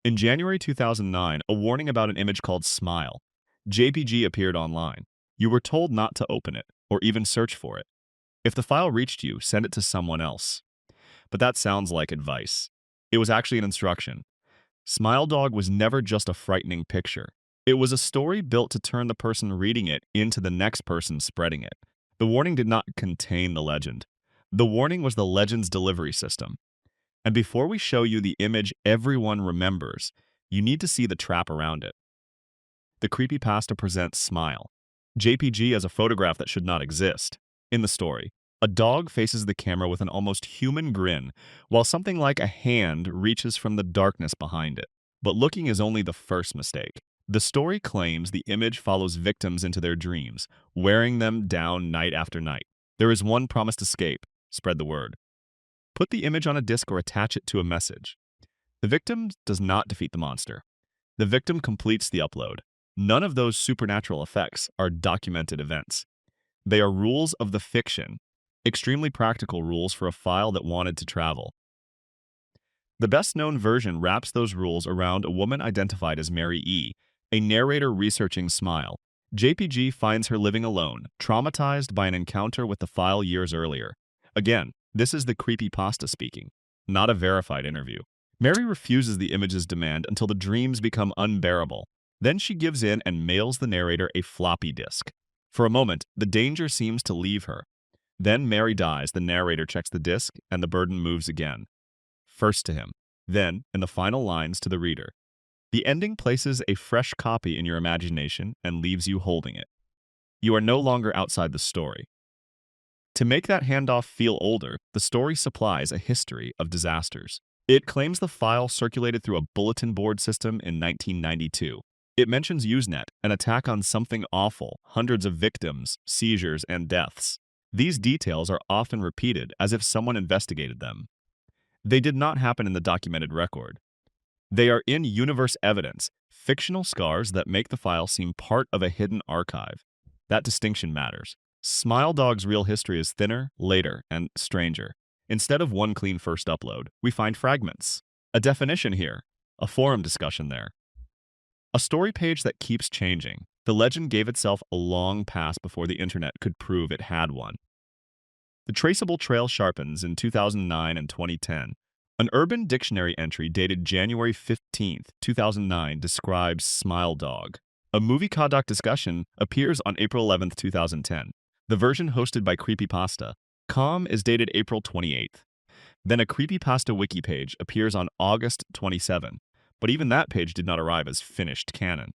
In January 2009, a warning about an image called smile.jpg appeared online. You were told not to open it or even search for it. If the file reached you, send it to someone else. But that sounds like advice. It was actually an instruction. Smile Dog was never just a frightening picture. It was a story built to turn the person reading it into the next person spreading it. The warning did not contain the legend. The warning was the legend's delivery system. And before we show you the image everyone remembers, you need to see the trap around it. The creepypasta presents Smile, JPG as a photograph that should not exist. In the story, a dog faces the camera with an almost human grin, while something like a hand reaches from the darkness behind it. But looking is only the first mistake. The story claims the image follows victims into their dreams, wearing them down night after night. There is one promised escape: spread the word. Put the image on a disk or attach it to a message. The victim does not defeat the monster. The victim completes the upload. None of those supernatural effects are documented events. They are rules of the fiction, extremely practical rules for a file that wanted to travel. The best-known version wraps those rules around a woman identified as Mary E., a narrator researching Smile. JPG finds her living alone, traumatized by an encounter with the file years earlier. Again, this is the creepypasta speaking, not a verified interview. Mary refuses the image's demand until the dreams become unbearable. Then she gives in and mails the narrator a floppy disk. For a moment, the danger seems to leave her. Then Mary dies, the narrator checks the disk, and the burden moves again. First to him, then, in the final lines, to the reader. The ending places a fresh copy in your imagination and leaves you holding it. You are no longer outside the story. To make that handoff feel older, the story supplies a history of disasters. It claims the file circulated through a bulletin board system in 1992. It mentions Usenet, an attack on something awful, hundreds of victims, seizures, and deaths. These details are often repeated as if someone investigated them. They did not happen in the documented record. They are in-universe evidence, fictional scars that make the file seem part of a hidden archive. That distinction matters. Smile Dog's real history is thinner, later, and stranger. Instead of one clean first upload, we find fragments. A definition here, a forum discussion there. A story page that keeps changing. The legend gave itself a long pass before the internet could prove it had one. The traceable trail sharpens in 2009 and 2010. An Urban Dictionary entry dated January 15, 2009 describes Smile Dog. A movie Kodak discussion appears on April 11, 2010. The version hosted by creepypasta.com is dated April 28th. Then a creepypasta wiki page appears on August 27, but even that page did not arrive as finished canon.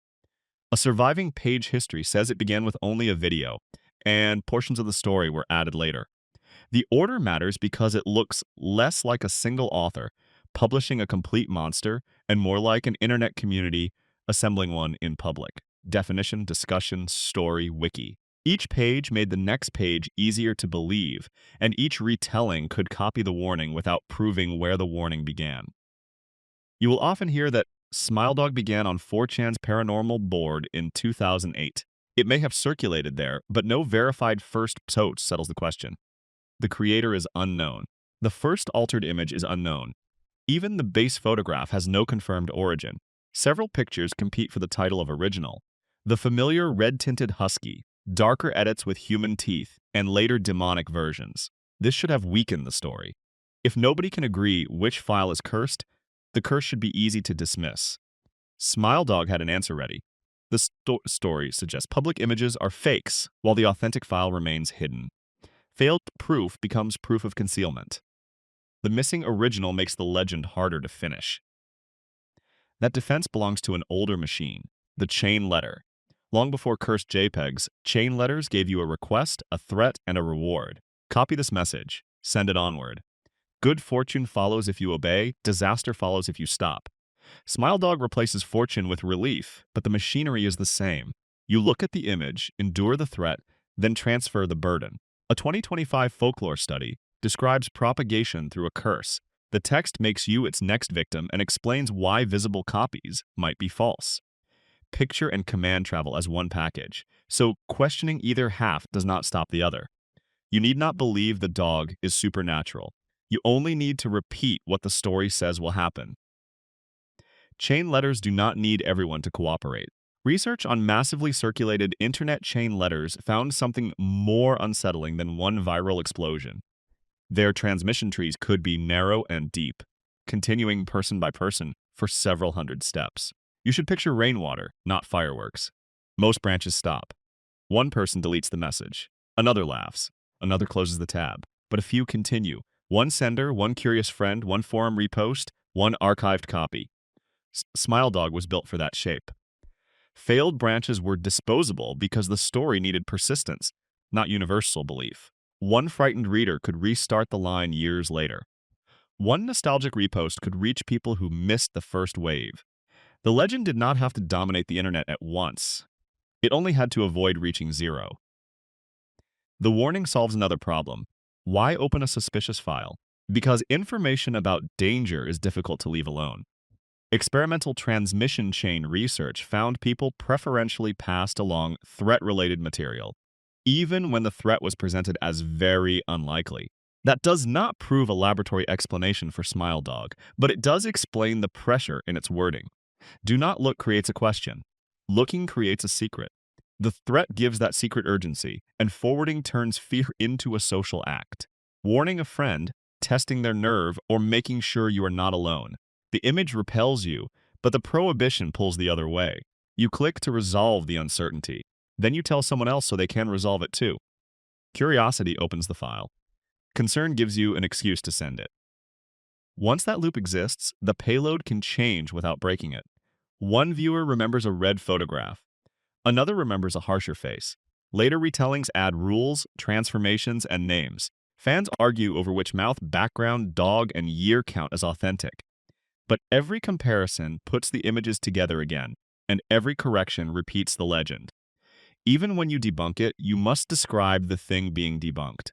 A surviving page history says it began with only a video, and portions of the story were added later. The order matters because it looks less like a single author publishing a complete monster and more like an internet community assembling one in public. Definition, discussion, story, wiki. Each page made the next page easier to believe, and each retelling could copy the warning without proving where the warning began. You will often hear that Smile Dog began on 4chan's paranormal board in 2008. It may have circulated there, but no verified first post settles the question. The creator is unknown. The first altered image is unknown. Even the base photograph has no confirmed origin. Several pictures compete for the title of original. The familiar red-tinted husky, darker edits with human teeth, and later demonic versions. This should have weakened the story. If nobody can agree which file is cursed, the curse should be easy to dismiss. Smile Dog had an answer ready. The story suggests public images are fakes, while the authentic file remains hidden. Failed proof becomes proof of concealment. The missing original makes the legend harder to finish. That defense belongs to an older machine, the chain letter. Long before cursed JPEGs, chain letters gave you a request, a threat, and a reward. Copy this message. Send it onward. Good fortune follows if you obey, disaster follows if you stop. Smile Dog replaces fortune with relief, but the machinery is the same. You look at the image, endure the threat, then transfer the burden. A 2025 folklore study describes propagation through a curse. The text makes you its next victim and explains why visible copies might be false. Picture and command travel as one package, so questioning either half does not stop the other. You need not believe the dog is supernatural. You only need to repeat what the story says will happen. Chain letters do not need everyone to cooperate. Research on massively circulated internet chain letters found something more unsettling than one viral explosion. Their transmission trees could be narrow and deep, continuing person by person for several hundred steps. You should picture rainwater, not fireworks. Most branches stop. One person deletes the message. Another laughs. Another closes the tab. But a few continue. One sender, one curious friend, one forum repost, one archived copy. Smile Dog was built for that shape. Failed branches were disposable because the story needed persistence, not universal belief. One frightened reader could restart the line years later. One nostalgic repost could reach people who missed the first wave. The legend did not have to dominate the internet at once. It only had to avoid reaching zero. The warning solves another problem. Why open a suspicious file? Because information about danger is difficult to leave alone. Experimental transmission chain research found people preferentially passed along threat-related material, even when the threat was presented as very unlikely. That does not prove a laboratory explanation for Smile Dog, but it does explain the pressure in its wording. Do not look creates a question. Looking creates a secret. The threat gives that secret urgency, and forwarding turns fear into a social act. Warning a friend, testing their nerve, or making sure you are not alone. The image repels you, but the prohibition pulls the other way. You click to resolve the uncertainty. Then you tell someone else so they can resolve it too. Curiosity opens the file. Concern gives you an excuse to send it. Once that loop exists, the payload can change without breaking it. One viewer remembers a red photograph. Another remembers a harsher face. Later retellings add rules, transformations, and names. Fans argue over which mouth, background, dog, and year count as authentic. But every comparison puts the images together again, and every correction repeats the legend. Even when you debunk it, you must describe the thing being debunked.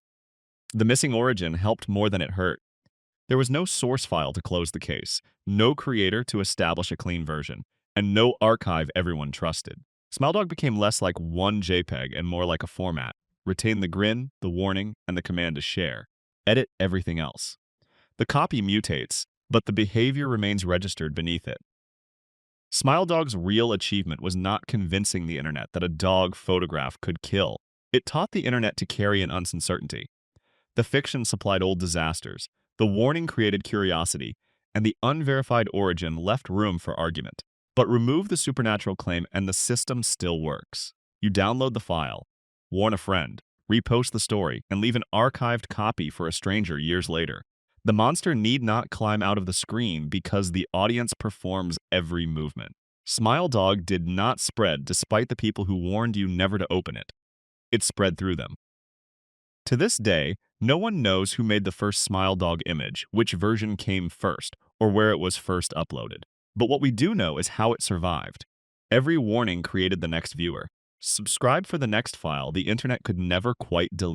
The missing origin helped more than it hurt. There was no source file to close the case, no creator to establish a clean version, and no archive everyone trusted. SmileDog became less like one JPEG and more like a format. Retain the grin, the warning, and the command to share. Edit everything else. The copy mutates, but the behavior remains registered beneath it. SmileDog's real achievement was not convincing the internet that a dog photograph could kill. It taught the internet to carry an uncertainty. The fiction supplied old disasters, the warning created curiosity, and the unverified origin left room for argument. But remove the supernatural claim and the system still works. You download the file, warn a friend, repost the story, and leave an archived copy for a stranger years later. The monster need not climb out of the screen because the audience performs every movement. Smile Dog did not spread despite the people who warned you never to open it. It spread through them. To this day, no one knows who made the first Smile Dog image, which version came first, or where it was first uploaded. But what we do know is how it survived. Every warning created the next viewer. Subscribe for the next file the internet could never quite delete.